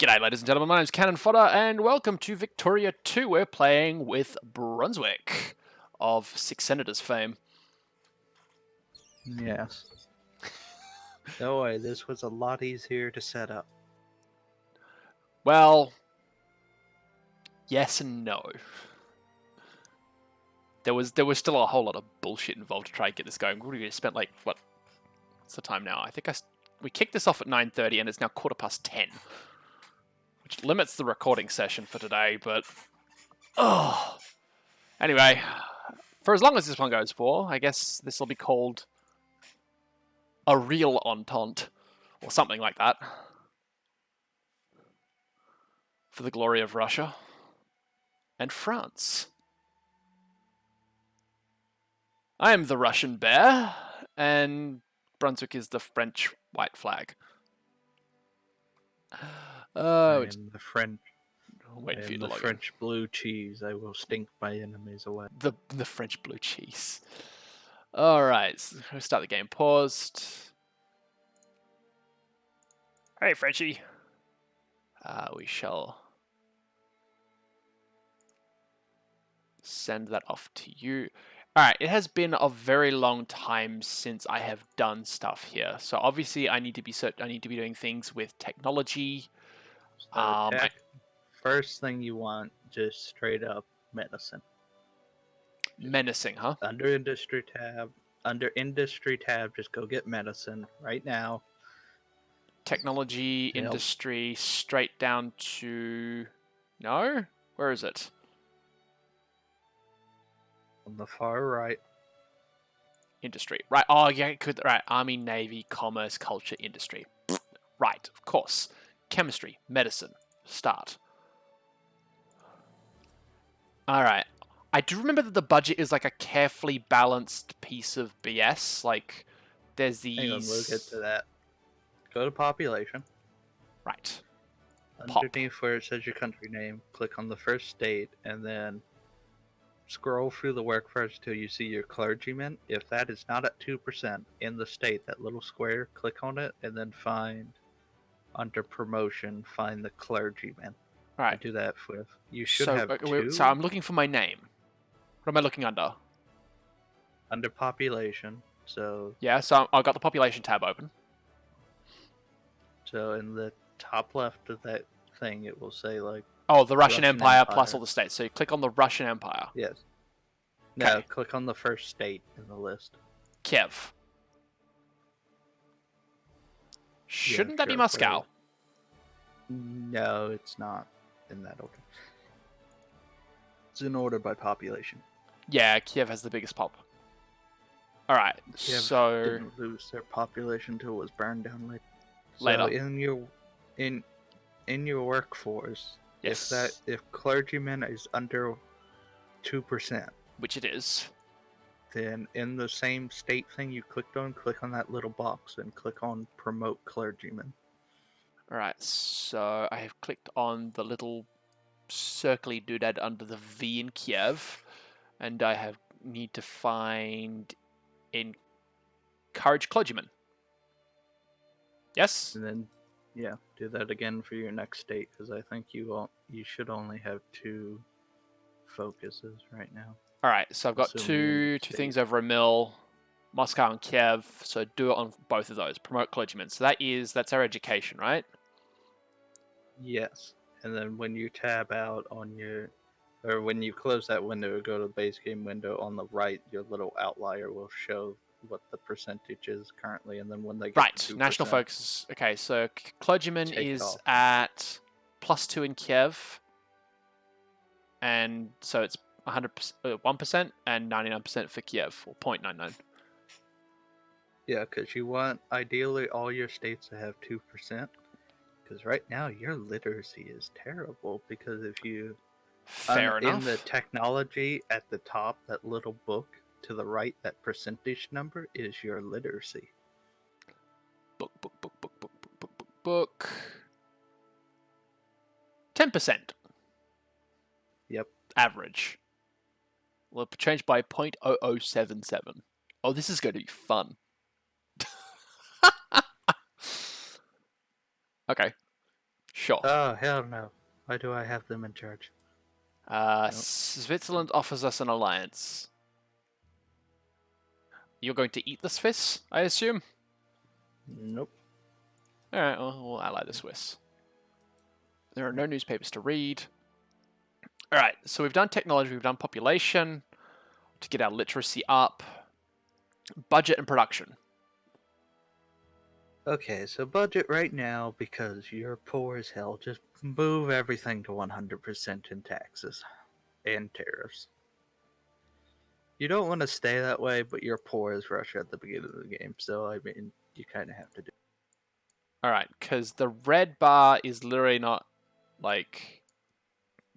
G'day, ladies and gentlemen. My name's Cannon Fodder, and welcome to Victoria 2. We're playing with Brunswick of Six Senators fame. Yes. No way, this was a lot easier to set up. Well, yes and no. There was still a whole lot of bullshit involved to try and get this going. We spent like what's the time now? I think we kicked this off at 9:30, and it's now 10:15, which limits the recording session for today. But anyway, for as long as this one goes for, I guess this will be called Our Real Entente, or something like that, for the glory of Russia and France. I am the Russian bear, and Brunswick is the French white flag. I am the French. Wait for you to log in. French blue cheese. I will stink my enemies away. The French blue cheese. All right, so we'll start the game. Paused. Hey, Frenchie. We shall send that off to you. Alright, it has been a very long time since I have done stuff here. So obviously I need to be doing things with technology. So first thing you want, just straight up medicine. Menacing, huh? Under industry tab, just go get medicine right now. Technology, industry, straight down to... No? Where is it? On the far right. Industry. Right. Oh, yeah. Right. Army, Navy, Commerce, Culture, Industry. Right. Of course. Chemistry, Medicine. Start. All right. I do remember that the budget is like a carefully balanced piece of BS. Like, there's these... Hang on, we'll get to that. Go to population. Right. Underneath where it says your country name, click on the first state, and then scroll through the workforce till you see your clergyman. If that is not at 2% in the state, that little square, click on it, and then find, under promotion, find the clergyman. All right. Do that with. You should have two. So I'm looking for my name. What am I looking under? Under population. So yeah. So I've got the population tab open. So in the top left of that thing, it will say like. Oh, the Russian Empire plus all the states. So you click on the Russian Empire. Yes. No, click on the first state in the list. Kiev. Shouldn't that be Moscow? No, it's not in that order. It's in order by population. Yeah, Kiev has the biggest pop. Alright, so... didn't lose their population until it was burned down later. So in your workforce... Yes. If clergyman is under 2%, which it is, then in the same state thing you clicked on, click on that little box and click on promote clergyman. Alright, so I have clicked on the little circly doodad under the V in Kiev, and I need to find encourage clergyman. Yes? And then yeah, do that again for your next state, because I think you should only have 2 focuses right now. Alright, so I've got two things over a mill, Moscow and Kiev, so do it on both of those. Promote clergymen. So that's our education, right? Yes. And then when you tab out on when you close that window, go to the base game window on the right, your little outlier will show what the percentage is currently, and then when they get to 2%, national focus. Okay, so clergyman is at +2 in Kiev, and so it's 1% and 99% for Kiev, or 0.99. Yeah, because you want ideally all your states to have 2%. Because right now your literacy is terrible. Because if you fair enough in the technology at the top, that little book. To the right, that percentage number is your literacy. Book. 10%. Yep. Average. We'll change by 0.0077. Oh, this is going to be fun. Okay. Sure. Oh, hell no. Why do I have them in charge? Nope. Switzerland offers us an alliance. You're going to eat the Swiss, I assume? Nope. Alright, well, we'll ally the Swiss. There are no newspapers to read. Alright, so we've done technology, we've done population to get our literacy up. Budget and production. Okay, so budget right now, because you're poor as hell, just move everything to 100% in taxes and tariffs. You don't want to stay that way, but you're poor as Russia at the beginning of the game, so I mean, you kind of have to do. Alright, because the red bar is literally not like.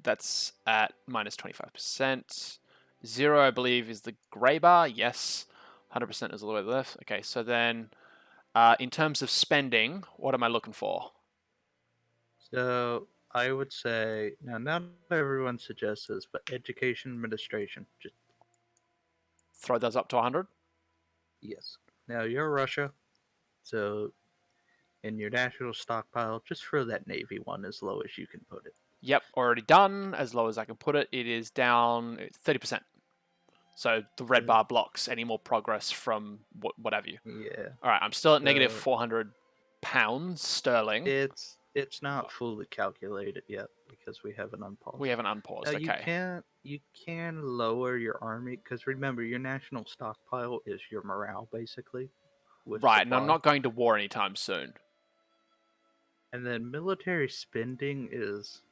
That's at minus 25%. 0, I believe, is the grey bar. Yes. 100% is all the way to the left. Okay, so then in terms of spending, what am I looking for? So I would say now, not everyone suggests this, but education administration, just Throw those up to 100? yes. Now you're Russia, so in your national stockpile, just throw that Navy one as low as you can put it. Yep, already done. As low as I can put it, it is down 30%. So the red bar blocks any more progress from what have you. Yeah. All right, I'm still at negative 400 pounds sterling. It's not fully calculated yet because we haven't unpaused. We haven't unpaused. Okay. You can lower your army because remember your national stockpile is your morale basically. Right, and I'm not going to war anytime soon. And then military spending is,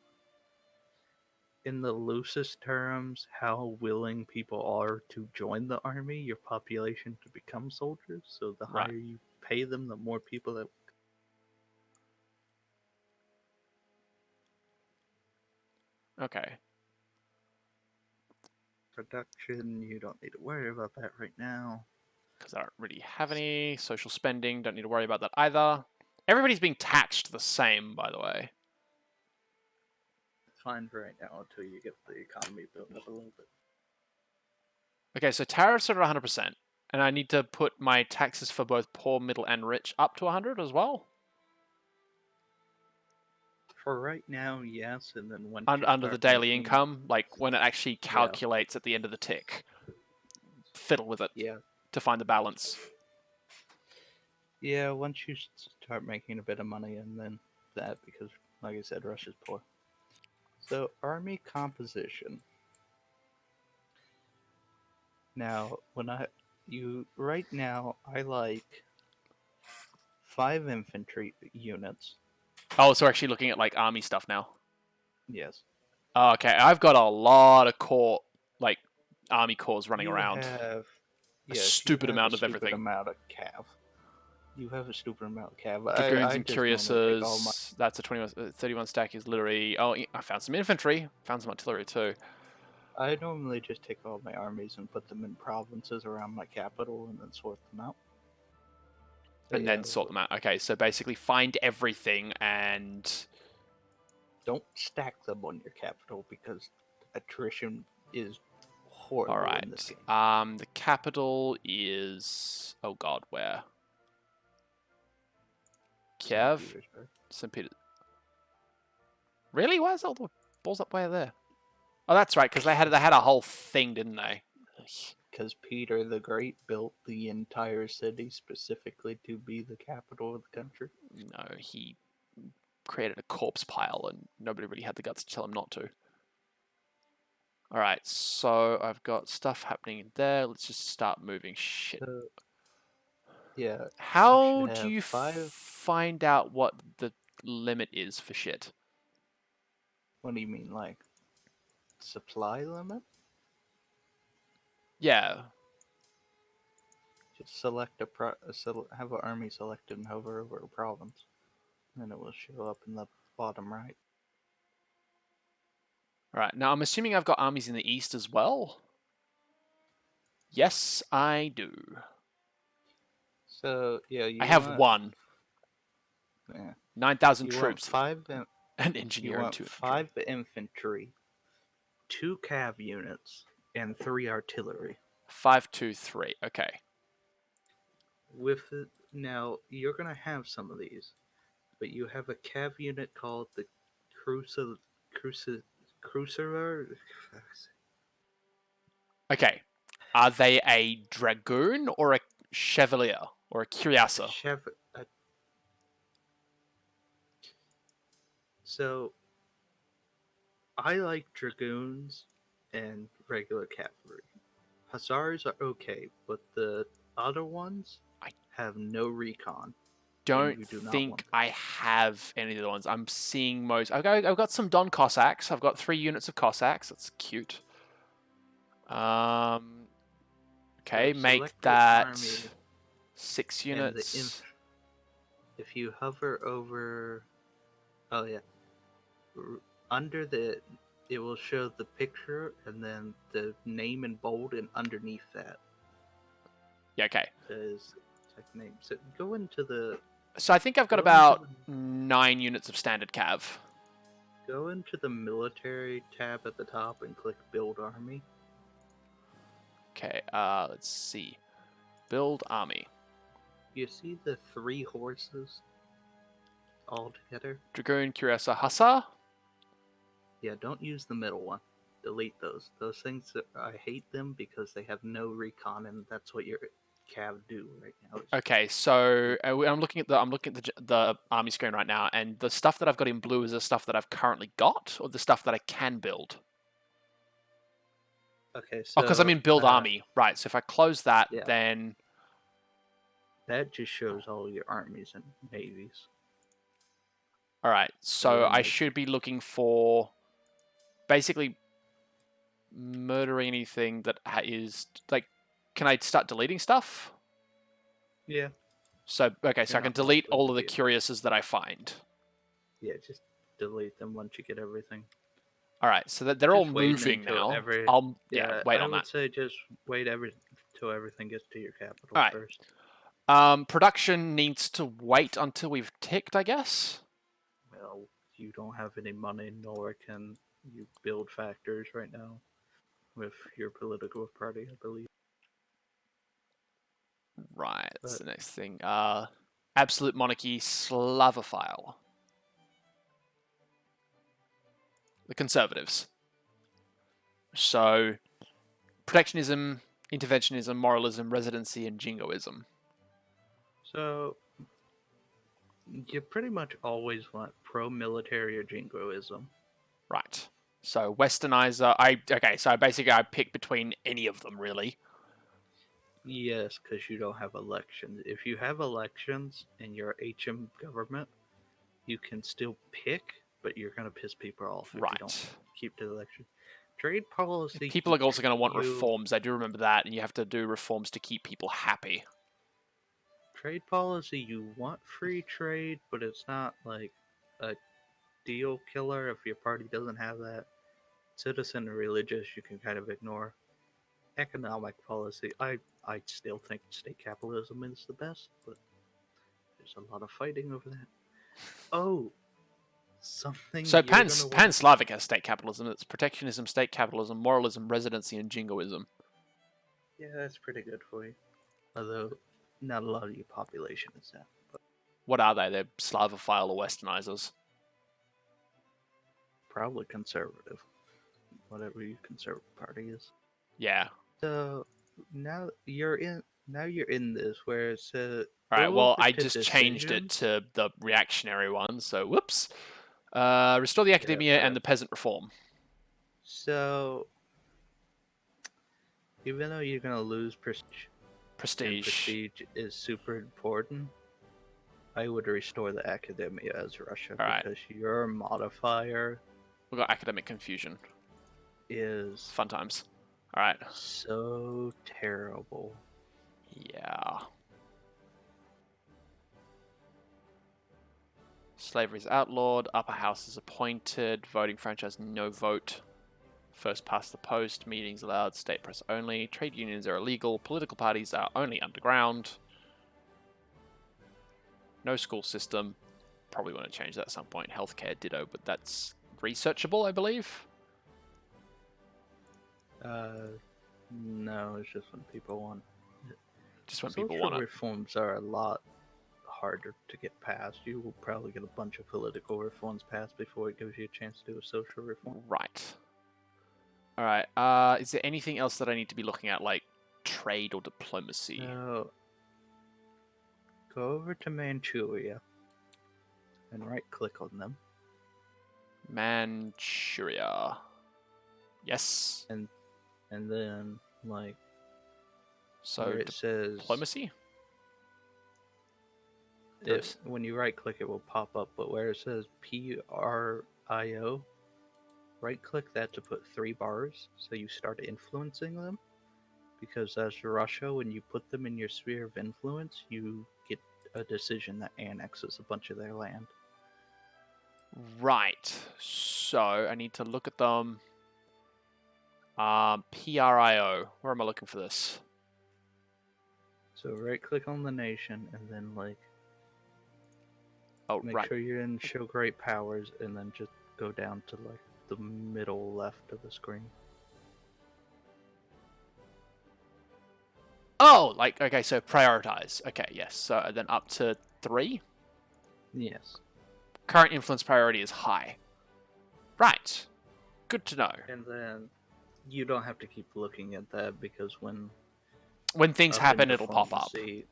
in the loosest terms, how willing people are to join the army, your population to become soldiers. So the higher you pay them, the more people that. Okay. Production, you don't need to worry about that right now. Because I don't really have any. Social spending, don't need to worry about that either. Everybody's being taxed the same, by the way. Fine for right now until you get the economy built up a little bit. Okay, so tariffs are at 100%. And I need to put my taxes for both poor, middle, and rich up to 100 as well? For right now, yes, and then when under the daily income, like when it actually calculates at the end of the tick. Fiddle with it. Yeah. To find the balance. Yeah, once you start making a bit of money, and then that, because, like I said, Russia's poor. So, army composition. Now, right now, I like 5 infantry units. Oh, so we're actually looking at like army stuff now. Yes. Okay, I've got a lot of core, like army corps running around. A stupid amount of everything. Amount of cav. You have a stupid amount of cav. Dragoons and cuirassiers. That's a 31 stack is literally. Oh, I found some infantry. Found some artillery too. I normally just take all my armies and put them in provinces around my capital and then sort them out. And then sort them out. Okay, so basically find everything and... Don't stack them on your capital because attrition is horrible in this game. The capital is... Oh god, where? Kiev? St. Peter. Really? Why is all the balls up way there? Oh, that's right, because they had a whole thing, didn't they? Because Peter the Great built the entire city specifically to be the capital of the country. No, he created a corpse pile, and nobody really had the guts to tell him not to. Alright, so I've got stuff happening in there. Let's just start moving shit. Yeah. How do you find out what the limit is for shit? What do you mean, like supply limit? Yeah. Just select have an army selected and hover over a province, and it will show up in the bottom right. Alright, now I'm assuming I've got armies in the east as well. Yes, I do. So yeah, I have one. Yeah. 9,000 troops. 5 an engineer and 2 5 infantry, 2 cav units, and 3 artillery. 5, 2, 3. Okay. With it now, you're gonna have some of these, but you have a cav unit called the Cruiser. Cruiser. Okay. Are they a dragoon or a chevalier or a cuirassier? Chev. So I like dragoons and regular cavalry. Hussars are okay, but the other ones I have no recon, and don't you do not want think them. I have any of the ones. I'm seeing most. I've got some Don Cossacks. I've got 3 units of Cossacks. That's cute. So Okay, make select your that army 6 and units. if you hover over, oh yeah, r- under it will show the picture and then the name in bold, and underneath that Yeah, okay. says tech name. So go into the So I think I've got go into about the 9 units of standard cav. go into the military tab at the top and click build army. Okay, let's see. Build army. You see the 3 horses all together? Dragoon, Cuirassier, Hussar. Yeah, don't use the middle one. Delete those. Those things, I hate them because they have no recon, and that's what your cav do right now. Okay, so I'm looking at the army screen right now, and the stuff that I've got in blue is the stuff that I've currently got, or the stuff that I can build. Okay, Oh, because I'm so in build army, right? So if I close that, yeah, then that just shows all your armies and navies. all right. So So then, I like, should be looking for basically murdering anything that is like. Can I start deleting stuff? yeah, So okay, so you're I can not delete likely all to of the be. curiouses that I find. Yeah, just delete them once you get everything. All right, so that they're all Just wait moving until now. I'll yeah, wait I on would that. say just wait till everything gets to your capital All right. first. Production needs to wait until we've ticked, I guess. Well, you don't have any money, nor can you build factors right now with your political party, I believe. Right, that's But the next thing. Absolute monarchy, Slavophile. The conservatives. So, protectionism, interventionism, moralism, residency, and jingoism. so you pretty much always want pro-military or jingoism. Right. So, westernizer. So basically I pick between any of them, really. Yes, because you don't have elections. If you have elections in your HM government, you can still pick, but you're gonna piss people off if you don't Right. keep the election. Trade policy, People are also going to want you reforms. I do remember that, and you have to do reforms to keep people happy. trade policy, you want free trade, but it's not like a deal killer if your party doesn't have that. Citizen and religious, you can kind of ignore. Economic policy, I still think state capitalism is the best, but there's a lot of fighting over that. Oh, something So you're gonna want. Pan-Slavic has state capitalism. It's protectionism, state capitalism, moralism, residency, and jingoism. Yeah, that's pretty good for you. Although not a lot of your population is that. But What are they? They're Slavophile or westernizers. probably conservative, whatever your conservative party is. Yeah. So now you're in. Now you're in this where it says All right. go Well, over I to just changed it decisions. to the reactionary one. So whoops. Restore the Yeah, academia and whatever. the peasant reform. So even though you're gonna lose prestige, and Prestige. prestige is super important, I would restore the academia as Russia All right. because your modifier We've got academic confusion. is Fun times. All right. so terrible. Yeah. Slavery is outlawed. Upper house is appointed. Voting franchise, no vote. First past the post. Meetings allowed. State press only. Trade unions are illegal. Political parties are only underground. No school system. Probably want to change that at some point. Healthcare, ditto, but that's researchable, I believe. No, it's just when people want. Just when people Social want it. reforms are a lot harder to get passed. You will probably get a bunch of political reforms passed before it gives you a chance to do a social reform. Right. All right. Is there anything else that I need to be looking at, like trade or diplomacy? So, go over to Manchuria and right-click on them. Manchuria. Yes. And then, like, So where it says... diplomacy? when you right-click, it will pop up, but where it says PRIO, right-click that to put 3 bars, so you start influencing them. Because as Russia, when you put them in your sphere of influence, you get a decision that annexes a bunch of their land. Right. So I need to look at them. PRIO. Where am I looking for this? So right-click on the nation, and then like Oh, make right. sure you're in Show Great Powers, and then just go down to like the middle left of the screen. Oh, like, okay, so prioritize. Okay, yes. So then up to 3. Yes. Current influence priority is high. Right. Good to know. And then you don't have to keep looking at that because when things up happen, in it'll pop up. diplomacy-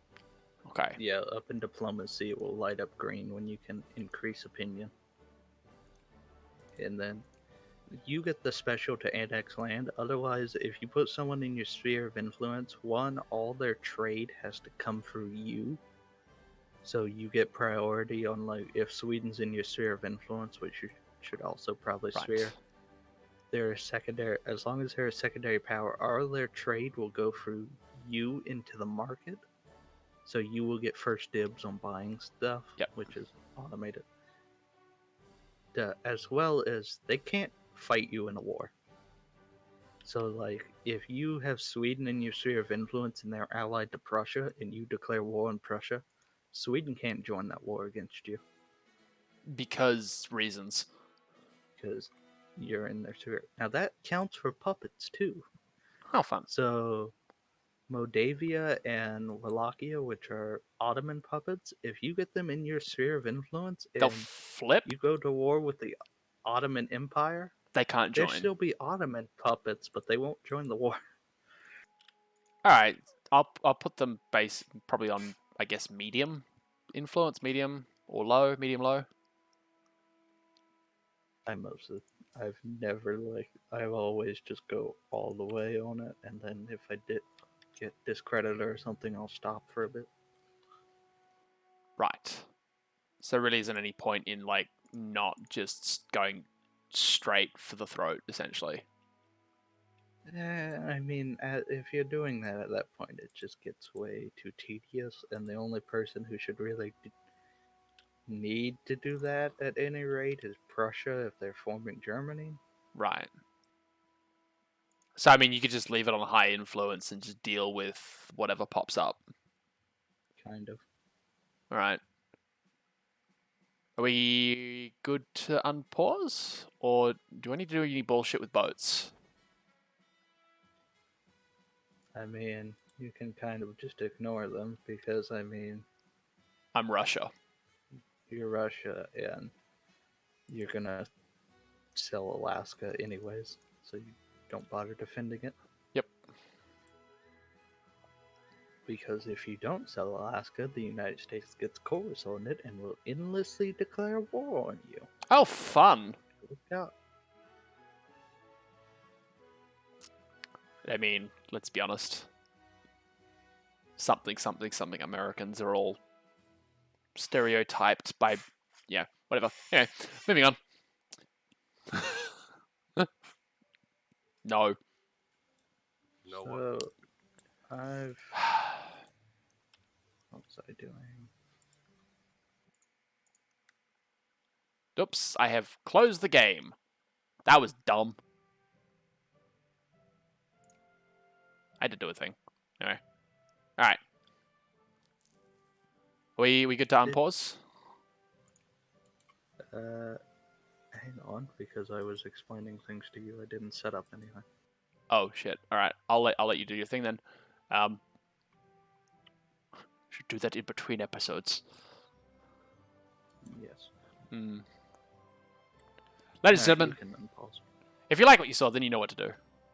Okay. Yeah, up in diplomacy, it will light up green when you can increase opinion. And then you get the special to annex land. Otherwise, if you put someone in your sphere of influence, one, all their trade has to come through you. So you get priority on, like, if Sweden's in your sphere of influence, which you should also probably Right. sphere. They're a secondary, as long as they're a secondary power, all their trade will go through you into the market. So you will get first dibs on buying stuff, Yep. which is automated. As well as they can't fight you in a war. So, like, if you have Sweden in your sphere of influence and they're allied to Prussia, and you declare war on Prussia, Sweden can't join that war against you Because reasons. because you're in their sphere. Now that counts for puppets too. How fun. So, Moldavia and Wallachia, which are Ottoman puppets, if you get them in your sphere of influence They'll and flip. you go to war with the Ottoman Empire, They can't they'll join. still be Ottoman puppets, but they won't join the war. All right. I'll put them probably on, I guess, medium influence, medium or low, medium low. I've never I've always just go all the way on it, and then if I did get discredited or something, I'll stop for a bit. Right. So there really isn't any point in like not just going straight for the throat, essentially. I mean, if you're doing that at that point, it just gets way too tedious, and the only person who should really need to do that at any rate is Prussia if they're forming Germany. Right. So I mean, you could just leave it on high influence and just deal with whatever pops up. Kind of. All right. Are we good to unpause, or do I need to do any bullshit with boats? I mean, you can kind of just ignore them because, I mean, I'm Russia. you're Russia and you're gonna sell Alaska anyways, so you don't bother defending it. Yep. Because if you don't sell Alaska, the United States gets chorus on it and will endlessly declare war on you. Oh, fun. Look out. I mean, let's be honest. Something Americans are all stereotyped by, yeah, whatever. Anyway, moving on. No. No one. So, what was I doing? Oops, I have closed the game. That was dumb. I had to do a thing. Anyway. Alright. We good to unpause? Hang on, because I was explaining things to you I didn't set up anything. Oh shit. Alright. I'll let you do your thing then. Should do that in between episodes. Yes. Ladies and Alright, gentlemen, you can unpause. if you like what you saw, then you know what to do.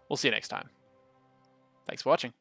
We'll see you next time. Thanks for watching.